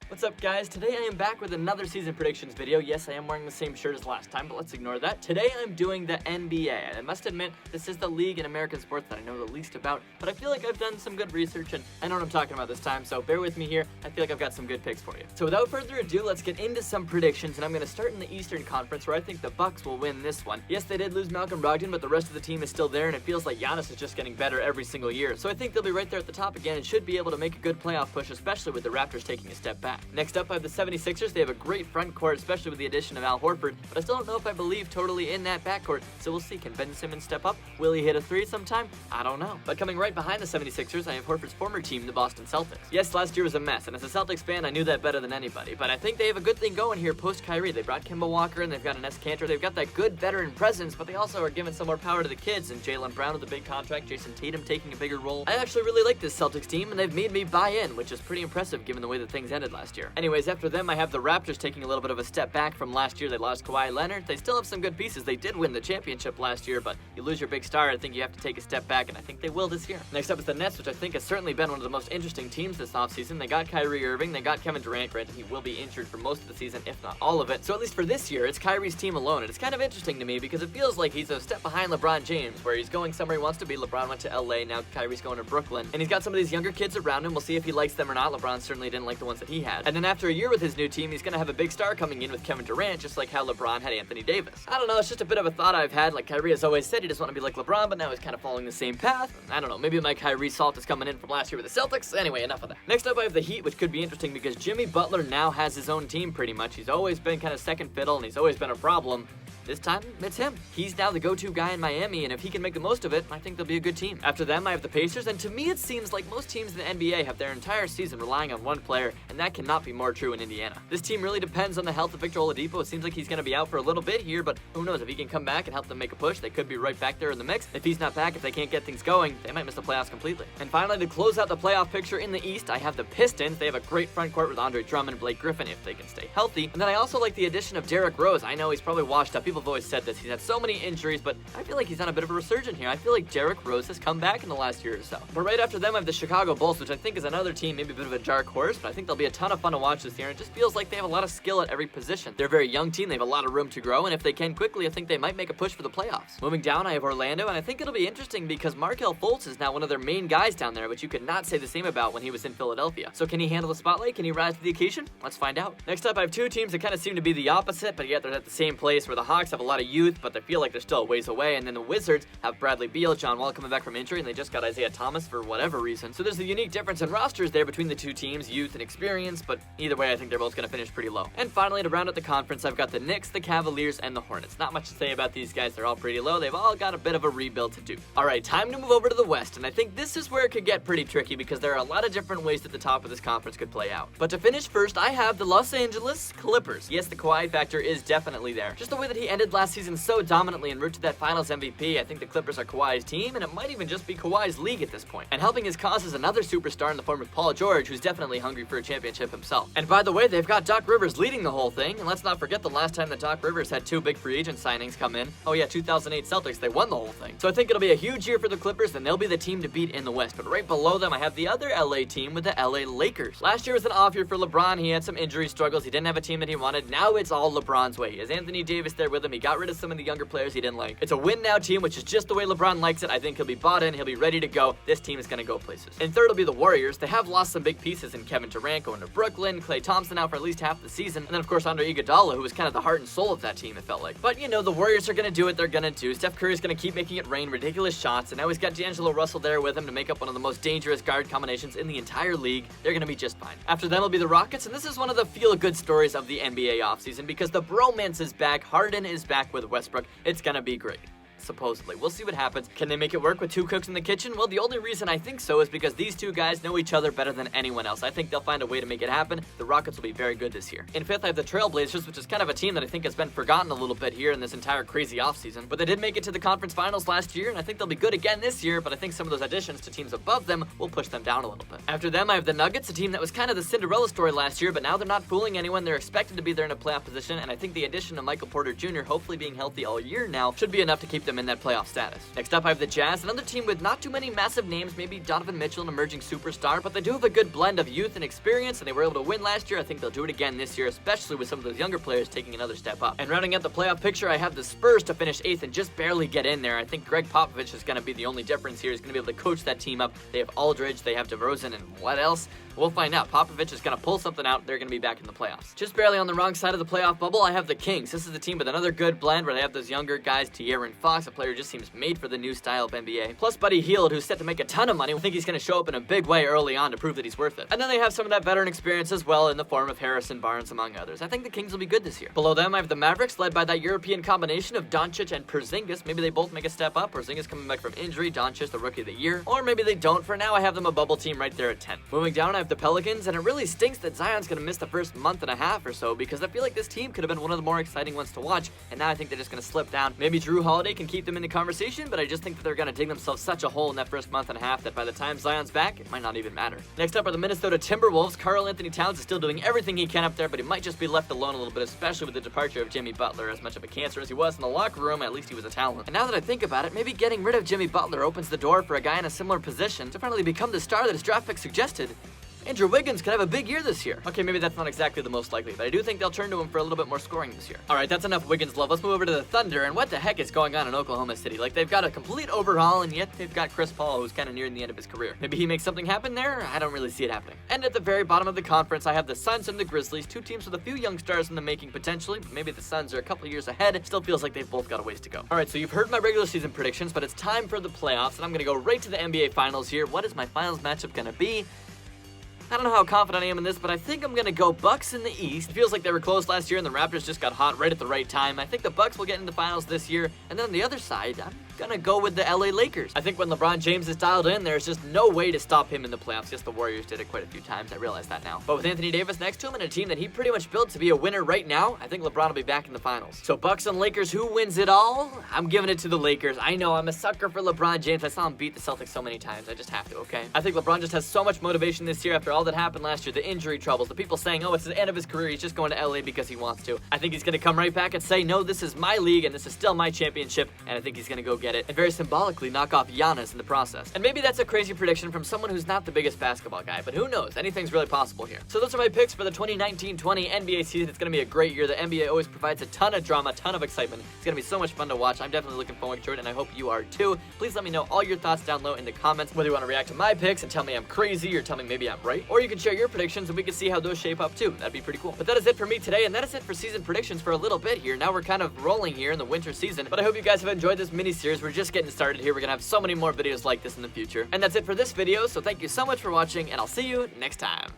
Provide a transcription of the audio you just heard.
What's up, guys? Today I am back with another season predictions video. Yes, I am wearing the same shirt as last time, but let's ignore that. Today I'm doing the NBA. I must admit, this is the league in American sports that I know the least about, but I feel like I've done some good research and I know what I'm talking about this time, so bear with me here. I feel like I've got some good picks for you. So without further ado, let's get into some predictions, and I'm going to start in the Eastern Conference, where I think the Bucks will win this one. Yes, they did lose Malcolm Brogdon, but the rest of the team is still there, and it feels like Giannis is just getting better every single year. So I think they'll be right there at the top again and should be able to make a good playoff push, especially with the Raptors taking a step back. Next up, I have the 76ers. They have a great front court, especially with the addition of Al Horford, but I still don't know if I believe totally in that backcourt, so we'll see. Can Ben Simmons step up? Will he hit a three sometime? I don't know. But coming right behind the 76ers, I have Horford's former team, the Boston Celtics. Yes, last year was a mess, and as a Celtics fan, I knew that better than anybody, but I think they have a good thing going here post-Kyrie. They brought Kemba Walker, and they've got an Cantor. They've got that good veteran presence, but they also are giving some more power to the kids, and Jaylen Brown with a big contract, Jason Tatum taking a bigger role. I actually really like this Celtics team, and they've made me buy in, which is pretty impressive given the way that things ended last year. Anyways, after them, I have the Raptors taking a little bit of a step back from last year. They lost Kawhi Leonard. They still have some good pieces. They did win the championship last year, but you lose your big star, I think you have to take a step back, and I think they will this year. Next up is the Nets, which I think has certainly been one of the most interesting teams this offseason. They got Kyrie Irving. They got Kevin Durant. Granted, he will be injured for most of the season, if not all of it. So at least for this year, it's Kyrie's team alone, and it's kind of interesting to me because it feels like he's a step behind LeBron James, where he's going somewhere he wants to be. LeBron went to LA, now Kyrie's going to Brooklyn, and he's got some of these younger kids around him. We'll see if he likes them or not. LeBron certainly didn't like the ones that he had. And then after a year with his new team, he's going to have a big star coming in with Kevin Durant, just like how LeBron had Anthony Davis. I don't know, it's just a bit of a thought I've had. Like, Kyrie has always said he doesn't want to be like LeBron, but now he's kind of following the same path. I don't know, maybe my Kyrie salt is coming in from last year with the Celtics. Anyway, enough of that. Next up, I have the Heat, which could be interesting because Jimmy Butler now has his own team pretty much. He's always been kind of second fiddle, and he's always been a problem. This time, it's him. He's now the go-to guy in Miami, and if he can make the most of it, I think they'll be a good team. After them, I have the Pacers, and to me it seems like most teams in the NBA have their entire season relying on one player, and that cannot be more true in Indiana. This team really depends on the health of Victor Oladipo. It seems like he's going to be out for a little bit here, but who knows, if he can come back and help them make a push, they could be right back there in the mix. If he's not back, if they can't get things going, they might miss the playoffs completely. And finally, to close out the playoff picture in the East, I have the Pistons. They have a great front court with Andre Drummond and Blake Griffin if they can stay healthy. And then I also like the addition of Derrick Rose. I know he's probably washed up. People have always said this. He's had so many injuries, but I feel like he's on a bit of a resurgence here. I feel like Derrick Rose has come back in the last year or so. But right after them, I have the Chicago Bulls, which I think is another team, maybe a bit of a dark horse, but I think they'll be a ton of fun to watch this year. It just feels like they have a lot of skill at every position. They're a very young team. They have a lot of room to grow, and if they can quickly, I think they might make a push for the playoffs. Moving down, I have Orlando, and I think it'll be interesting because Markelle Fultz is now one of their main guys down there, which you could not say the same about when he was in Philadelphia. So can he handle the spotlight? Can he rise to the occasion? Let's find out. Next up, I have two teams that kind of seem to be the opposite, but yet they're at the same place, where the Hawks have a lot of youth, but they feel like they're still a ways away, and then the Wizards have Bradley Beal, John Wall coming back from injury, and they just got Isaiah Thomas for whatever reason. So there's a unique difference in rosters there between the two teams, youth and experience, but either way, I think they're both going to finish pretty low. And finally, to round out the conference, I've got the Knicks, the Cavaliers, and the Hornets. Not much to say about these guys. They're all pretty low. They've all got a bit of a rebuild to do. All right, time to move over to the West, and I think this is where it could get pretty tricky because there are a lot of different ways that the top of this conference could play out. But to finish first, I have the Los Angeles Clippers. Yes, the Kawhi factor is definitely there. Just the way that he ended last season so dominantly en route to that Finals MVP, I think the Clippers are Kawhi's team, and it might even just be Kawhi's league at this point. And helping his cause is another superstar in the form of Paul George, who's definitely hungry for a championship himself. And by the way, they've got Doc Rivers leading the whole thing, and let's not forget the last time that Doc Rivers had two big free agent signings come in. Oh yeah, 2008 Celtics, they won the whole thing. So I think it'll be a huge year for the Clippers, and they'll be the team to beat in the West. But right below them, I have the other LA team with the LA Lakers. Last year was an off year for LeBron. He had some injury struggles. He didn't have a team that he wanted. Now it's all LeBron's way. He has Anthony Davis there with him. He got rid of some of the younger players he didn't like. It's a win now team, which is just the way LeBron likes it. I think he'll be bought in. He'll be ready to go. This team is going to go places. And third will be the Warriors. They have lost some big pieces in Kevin Durant going to Brooklyn, Klay Thompson out for at least half the season, and then of course Andre Iguodala, who was kind of the heart and soul of that team, it felt like. But you know, the Warriors are going to do what they're going to do. Steph Curry's going to keep making it rain, ridiculous shots, and now he's got D'Angelo Russell there with him to make up one of the most dangerous guard combinations in the entire league. They're going to be just fine. After them will be the Rockets, and this is one of the feel-good stories of the NBA offseason because the bromance is back. Harden is back with Westbrook. It's going to be great. Supposedly. We'll see what happens. Can they make it work with two cooks in the kitchen? Well, the only reason I think so is because these two guys know each other better than anyone else. I think they'll find a way to make it happen. The Rockets will be very good this year. In fifth, I have the Trailblazers, which is kind of a team that I think has been forgotten a little bit here in this entire crazy offseason. But they did make it to the conference finals last year, and I think they'll be good again this year, but I think some of those additions to teams above them will push them down a little bit. After them, I have the Nuggets, a team that was kind of the Cinderella story last year, but now they're not fooling anyone. They're expected to be there in a playoff position, and I think the addition of Michael Porter Jr., hopefully being healthy all year now, should be enough to keep them them in that playoff status. Next up, I have the Jazz, another team with not too many massive names, maybe Donovan Mitchell, an emerging superstar, but they do have a good blend of youth and experience, and they were able to win last year. I think they'll do it again this year, especially with some of those younger players taking another step up. And rounding out the playoff picture, I have the Spurs to finish 8th and just barely get in there. I think Greg Popovich is going to be the only difference here. He's going to be able to coach that team up. They have Aldridge, they have DeRozan, and what else? We'll find out. Popovich is going to pull something out. They're going to be back in the playoffs. Just barely on the wrong side of the playoff bubble, I have the Kings. This is the team with another good blend where they have those younger guys, De'Aaron Fox, a player who just seems made for the new style of NBA. Plus Buddy Hield, who's set to make a ton of money. I think he's going to show up in a big way early on to prove that he's worth it. And then they have some of that veteran experience as well in the form of Harrison Barnes, among others. I think the Kings will be good this year. Below them, I have the Mavericks, led by that European combination of Doncic and Porzingis. Maybe they both make a step up. Porzingis coming back from injury, Doncic the Rookie of the Year. Or maybe they don't. For now, I have them a bubble team right there at 10. Moving down, I have the Pelicans, and it really stinks that Zion's going to miss the first month and a half or so, because I feel like this team could have been one of the more exciting ones to watch, and now I think they're just going to slip down. Maybe Drew Holiday can keep them in the conversation, but I just think that they're going to dig themselves such a hole in that first month and a half that by the time Zion's back, it might not even matter. Next up are the Minnesota Timberwolves. Karl Anthony Towns is still doing everything he can up there, but he might just be left alone a little bit, especially with the departure of Jimmy Butler. As much of a cancer as he was in the locker room, at least he was a talent. And now that I think about it, maybe getting rid of Jimmy Butler opens the door for a guy in a similar position to finally become the star that his draft pick suggested. Andrew Wiggins could have a big year this year. Okay, maybe that's not exactly the most likely, but I do think they'll turn to him for a little bit more scoring this year. Alright, that's enough Wiggins love. Let's move over to the Thunder, and what the heck is going on in Oklahoma City? Like, they've got a complete overhaul, and yet they've got Chris Paul, who's kind of nearing the end of his career. Maybe he makes something happen there? I don't really see it happening. And at the very bottom of the conference, I have the Suns and the Grizzlies, two teams with a few young stars in the making potentially, but maybe the Suns are a couple years ahead. Still feels like they've both got a ways to go. Alright, so you've heard my regular season predictions, but it's time for the playoffs, and I'm going to go right to the NBA Finals here. What is my finals matchup going to be? I don't know how confident I am in this, but I think I'm going to go Bucks in the East. It feels like they were close last year and the Raptors just got hot right at the right time. I think the Bucks will get into the finals this year. And then on the other side, I'm going to go with the LA Lakers. I think when LeBron James is dialed in, there's just no way to stop him in the playoffs. Yes, the Warriors did it quite a few times. I realize that now. But with Anthony Davis next to him and a team that he pretty much built to be a winner right now, I think LeBron will be back in the finals. So Bucks and Lakers, who wins it all? I'm giving it to the Lakers. I know, I'm a sucker for LeBron James. I saw him beat the Celtics so many times. I just have to, okay? I think LeBron just has so much motivation this year after all that happened last year. The injury troubles, the people saying, oh, it's the end of his career, he's just going to LA because he wants to. I think he's going to come right back and say, no, this is my league and this is still my championship, and I think he's going to go get it and very symbolically knock off Giannis in the process. And maybe that's a crazy prediction from someone who's not the biggest basketball guy, but who knows? Anything's really possible here. So those are my picks for the 2019-20 NBA season. It's going to be a great year. The NBA always provides a ton of drama, a ton of excitement. It's going to be so much fun to watch. I'm definitely looking forward to it, and I hope you are too. Please let me know all your thoughts down low in the comments, whether you want to react to my picks and tell me I'm crazy or tell me maybe I'm right, or you can share your predictions and we can see how those shape up too. That'd be pretty cool. But that is it for me today, and that is it for season predictions for a little bit here. Now we're kind of rolling here in the winter season, but I hope you guys have enjoyed this mini-series. We're just getting started here. We're gonna have so many more videos like this in the future. And that's it for this video, so thank you so much for watching, and I'll see you next time.